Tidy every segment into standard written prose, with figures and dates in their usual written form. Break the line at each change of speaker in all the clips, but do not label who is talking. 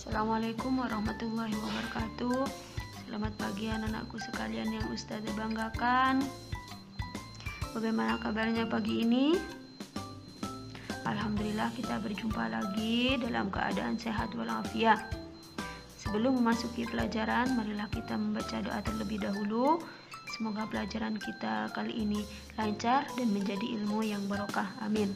Assalamualaikum warahmatullahi wabarakatuh. Selamat pagi anak-anakku sekalian yang Ustazah banggakan. Bagaimana kabarnya pagi ini? Alhamdulillah kita berjumpa lagi dalam keadaan sehat walafiat. Sebelum memasuki pelajaran, marilah kita membaca doa terlebih dahulu. Semoga pelajaran kita kali ini lancar dan menjadi ilmu yang barokah. Amin.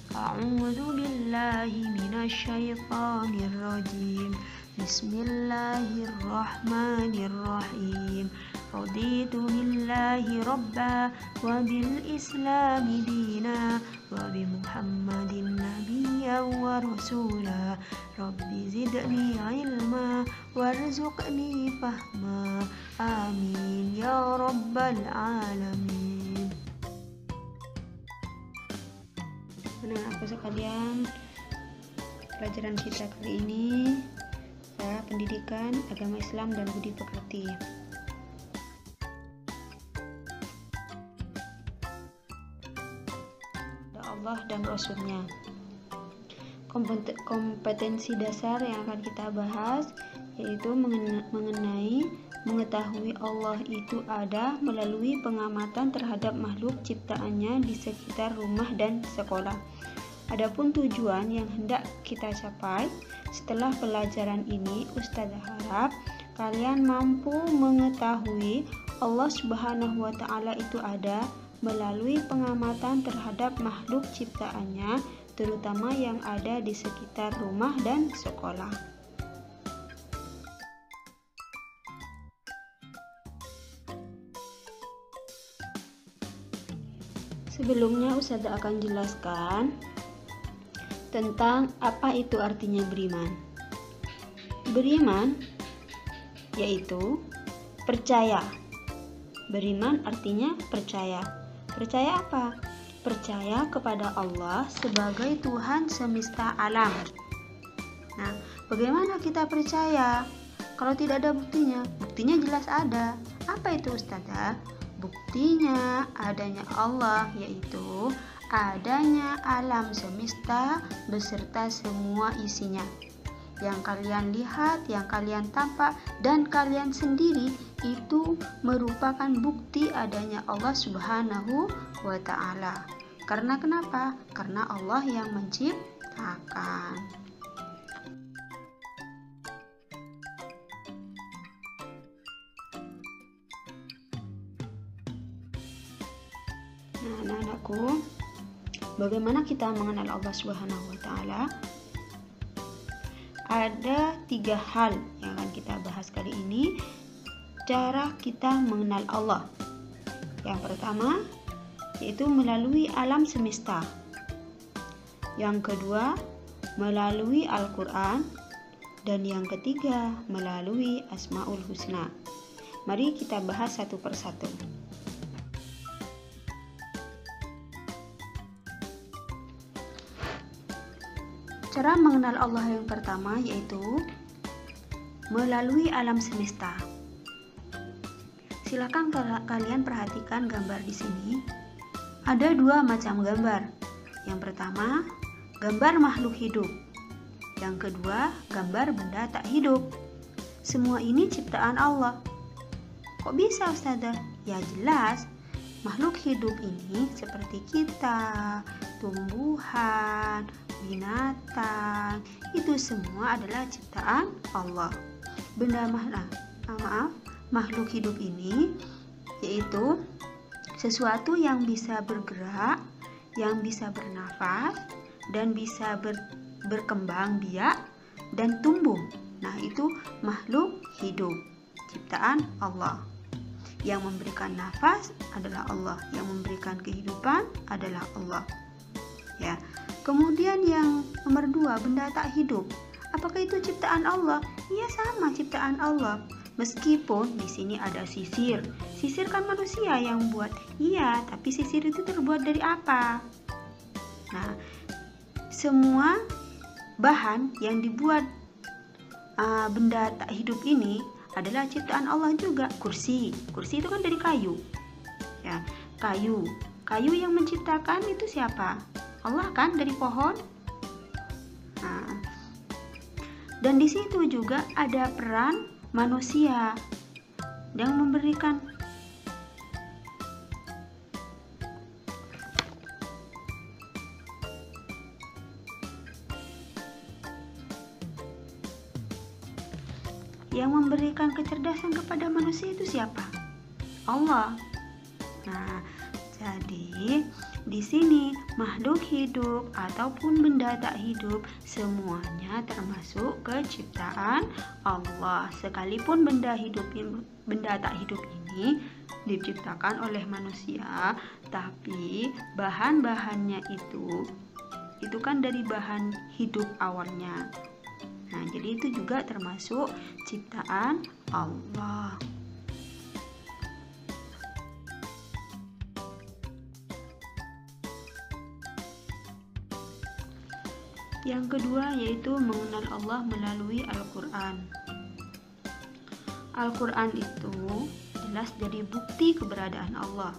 A'udzu billahi minasyaitonir rajim. Bismillahirrahmanirrahim. Raditu billahi rabba wa bil islami dina wa bi Muhammadin nabiyyan wa rasula. Rabbi zidni ilma warzuqni fahma. Amin ya rabbal alamin. Anak-anakku sekalian, pelajaran kita kali ini pendidikan agama Islam dan budi pekerti. Allah dan Rasulnya. Kompetensi dasar yang akan kita bahas yaitu mengenai mengetahui Allah itu ada melalui pengamatan terhadap makhluk ciptaannya di sekitar rumah dan sekolah. Adapun tujuan yang hendak kita capai setelah pelajaran ini, Ustazah harap kalian mampu mengetahui Allah Subhanahu wa Ta'ala itu ada melalui pengamatan terhadap makhluk ciptaannya, terutama yang ada di sekitar rumah dan sekolah. Sebelumnya Ustazah akan jelaskan tentang apa itu artinya beriman. Beriman yaitu percaya. Beriman artinya percaya. Percaya apa? Percaya kepada Allah sebagai Tuhan semesta alam. Nah, bagaimana kita percaya kalau tidak ada buktinya? Buktinya jelas ada. Apa itu Ustazah? Buktinya adanya Allah yaitu adanya alam semesta beserta semua isinya. Yang kalian lihat, yang kalian tampak, dan kalian sendiri itu merupakan bukti adanya Allah Subhanahu wa Ta'ala. Karena kenapa? Karena Allah yang menciptakan. Nah, anak-anakku, bagaimana kita mengenal Allah Subhanahu wa Ta'ala? Ada 3 hal yang akan kita bahas kali ini. Cara kita mengenal Allah. Yang pertama yaitu melalui alam semesta. Yang kedua melalui Al-Quran. Dan yang ketiga melalui Asmaul Husna. Mari kita bahas satu persatu. Cara mengenal Allah yang pertama yaitu melalui alam semesta. Silakan kalian perhatikan gambar di sini. Ada 2 macam gambar. Yang pertama, gambar makhluk hidup. Yang kedua, gambar benda tak hidup. Semua ini ciptaan Allah. Kok bisa Ustazah? Ya jelas, makhluk hidup ini seperti kita, tumbuhan, binatang, itu semua adalah ciptaan Allah. Makhluk hidup ini yaitu sesuatu yang bisa bergerak, yang bisa bernafas, dan bisa berkembang biak dan tumbuh. Nah, itu makhluk hidup, ciptaan Allah. Yang memberikan nafas adalah Allah, yang memberikan kehidupan adalah Allah. Ya. Kemudian yang nomor 2, benda tak hidup. Apakah itu ciptaan Allah? Iya, sama ciptaan Allah. Meskipun di sini ada sisir. Sisir kan manusia yang buat. Iya, tapi sisir itu terbuat dari apa? Nah, semua bahan yang dibuat benda tak hidup ini adalah ciptaan Allah juga. Kursi itu kan dari kayu. Ya, kayu yang menciptakan itu siapa? Allah kan, dari pohon. Nah, Dan di situ juga ada peran manusia yang memberikan kecerdasan kepada manusia itu siapa? Allah. Nah, jadi di sini makhluk hidup ataupun benda tak hidup semuanya termasuk ciptaan Allah. Sekalipun benda tak hidup ini diciptakan oleh manusia, tapi bahan-bahannya itu kan dari bahan hidup awalnya. Nah, jadi itu juga termasuk ciptaan Allah. Yang kedua yaitu mengenal Allah melalui Al-Quran. Al-Quran itu jelas jadi bukti keberadaan Allah,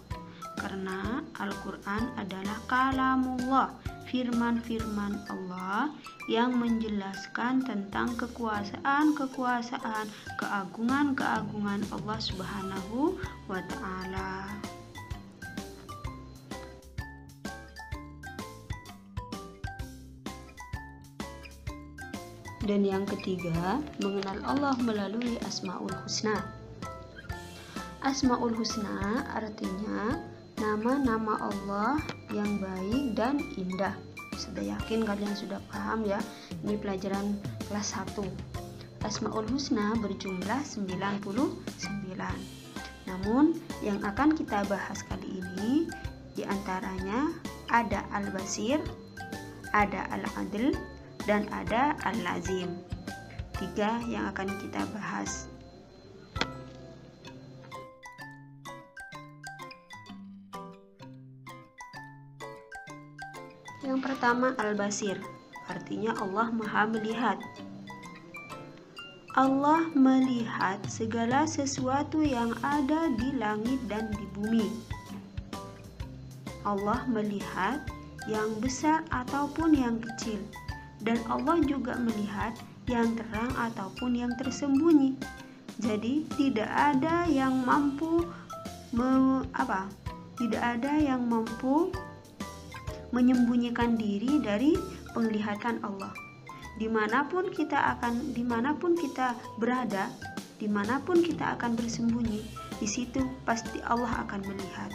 karena Al-Quran adalah kalamullah, firman-firman Allah yang menjelaskan tentang kekuasaan, keagungan Allah Subhanahu wa Ta'ala. Dan yang ketiga, mengenal Allah melalui Asmaul Husna. Asmaul Husna artinya nama-nama Allah yang baik dan indah. Saya yakin kalian sudah paham ya. Ini pelajaran kelas 1. Asmaul Husna berjumlah 99. Namun yang akan kita bahas kali ini diantaranya ada Al-Basir, ada Al-Adl, dan ada Al-Lazim. 3 yang akan kita bahas. Yang pertama Al-Basir, artinya Allah Maha melihat. Allah melihat segala sesuatu yang ada di langit dan di bumi. Allah melihat yang besar ataupun yang kecil, dan Allah juga melihat yang terang ataupun yang tersembunyi. Jadi tidak ada yang mampu menyembunyikan diri dari penglihatan Allah. Dimanapun kita berada, dimanapun kita akan bersembunyi, di situ pasti Allah akan melihat.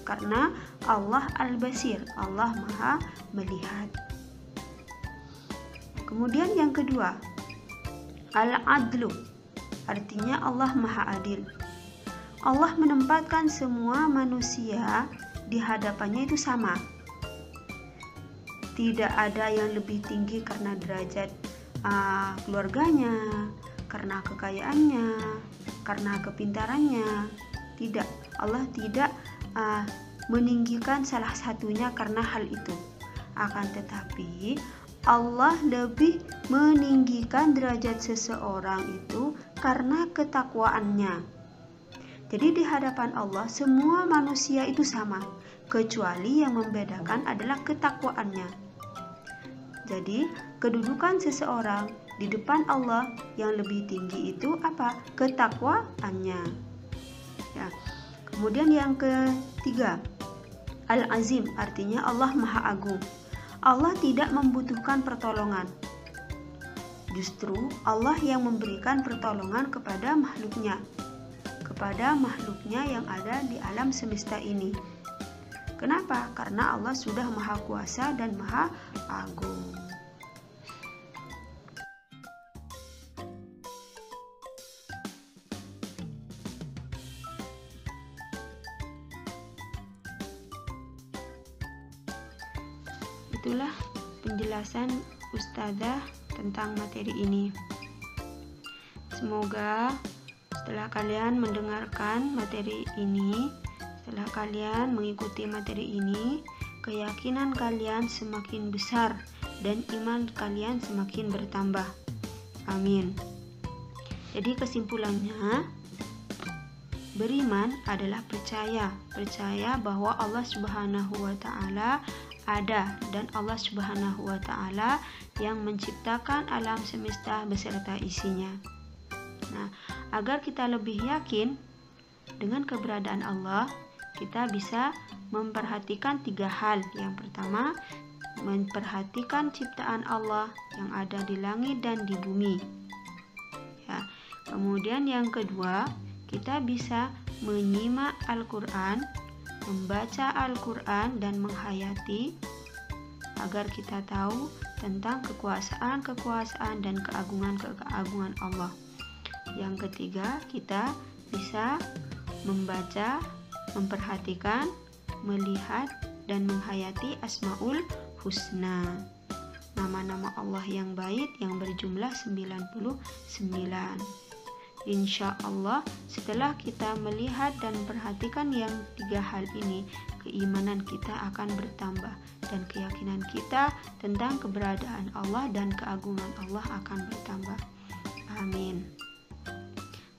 Karena Allah Al-Basir, Allah Maha melihat. Kemudian yang kedua, Al-Adlu, artinya Allah Maha Adil. Allah menempatkan semua manusia di hadapannya itu sama. Tidak ada yang lebih tinggi karena derajat keluarganya, karena kekayaannya, karena kepintarannya. Tidak, Allah tidak meninggikan salah satunya karena hal itu. Akan tetapi Allah lebih meninggikan derajat seseorang itu karena ketakwaannya. Jadi di hadapan Allah semua manusia itu sama, kecuali yang membedakan adalah ketakwaannya. Jadi kedudukan seseorang di depan Allah yang lebih tinggi itu apa? Ketakwaannya. Ya. Kemudian yang ketiga, Al-Azim, artinya Allah Maha Agung. Allah tidak membutuhkan pertolongan. Justru Allah yang memberikan pertolongan kepada makhluknya yang ada di alam semesta ini. Kenapa? Karena Allah sudah Maha Kuasa dan Maha Agung. Itulah penjelasan Ustazah tentang materi ini. Semoga setelah kalian mendengarkan materi ini, setelah kalian mengikuti materi ini, keyakinan kalian semakin besar dan iman kalian semakin bertambah. Amin. Jadi kesimpulannya, beriman adalah percaya bahwa Allah Subhanahu wa Ta'ala ada, dan Allah Subhanahu wa Ta'ala yang menciptakan alam semesta beserta isinya. Nah, agar kita lebih yakin dengan keberadaan Allah, kita bisa memperhatikan 3 hal. Yang pertama, memperhatikan ciptaan Allah yang ada di langit dan di bumi. Ya. Kemudian yang kedua, kita bisa menyimak Al-Quran, membaca Al-Quran dan menghayati agar kita tahu tentang kekuasaan dan keagungan Allah. Yang ketiga, kita bisa membaca, memperhatikan, melihat dan menghayati Asmaul Husna, nama-nama Allah yang baik yang berjumlah 99. Insya Allah, setelah kita melihat dan perhatikan yang 3 hal ini, keimanan kita akan bertambah dan keyakinan kita tentang keberadaan Allah dan keagungan Allah akan bertambah. Amin.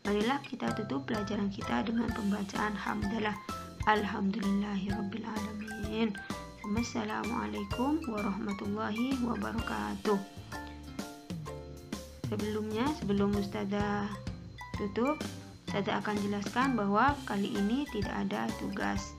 Marilah kita tutup pelajaran kita dengan pembacaan hamdalah. Alhamdulillahirabbil alamin. Wassalamualaikum warahmatullahi wabarakatuh. Sebelum Ustazah tutup, saya akan jelaskan bahwa kali ini tidak ada tugas